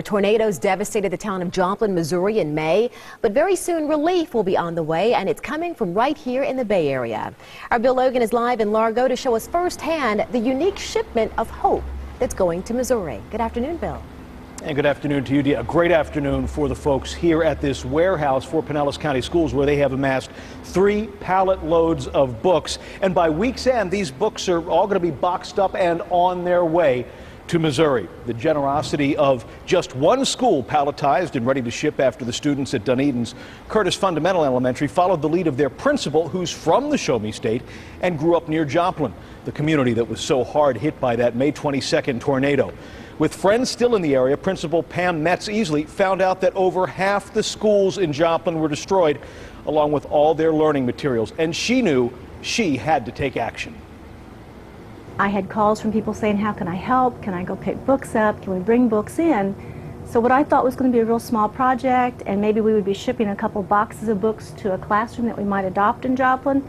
Tornadoes devastated the town of Joplin, Missouri in May, but very soon relief will be on the way, and it's coming from right here in the Bay Area. Our Bill Logan is live in Largo to show us firsthand the unique shipment of hope that's going to Missouri. Good afternoon, Bill. And good afternoon to you, Dee. A great afternoon for the folks here at this warehouse for Pinellas County Schools, where they have amassed 3 pallet loads of books. And by week's end, these books are all going to be boxed up and on their way to Missouri. The generosity of just one school palletized and ready to ship after the students at Dunedin's Curtis Fundamental Elementary followed the lead of their principal, who's from the Show Me State and grew up near Joplin, the community that was so hard hit by that May 22nd tornado. With friends still in the area, Principal Pam Metz-Easley found out that over half the schools in Joplin were destroyed, along with all their learning materials, and she knew she had to take action. I had calls from people saying, how can I help? Can I go pick books up? Can we bring books in? So what I thought was going to be a real small project, and maybe we would be shipping a couple boxes of books to a classroom that we might adopt in Joplin,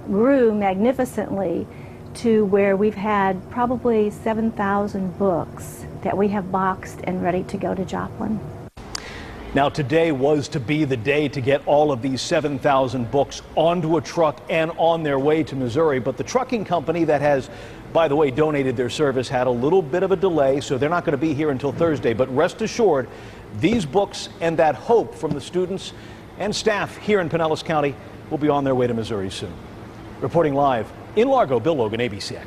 grew magnificently to where we've had probably 7,000 books that we have boxed and ready to go to Joplin. Now, today was to be the day to get all of these 7,000 books onto a truck and on their way to Missouri. But the trucking company that has, by the way, donated their service had a little bit of a delay, so they're not going to be here until Thursday. But rest assured, these books and that hope from the students and staff here in Pinellas County will be on their way to Missouri soon. Reporting live in Largo, Bill Logan, ABC.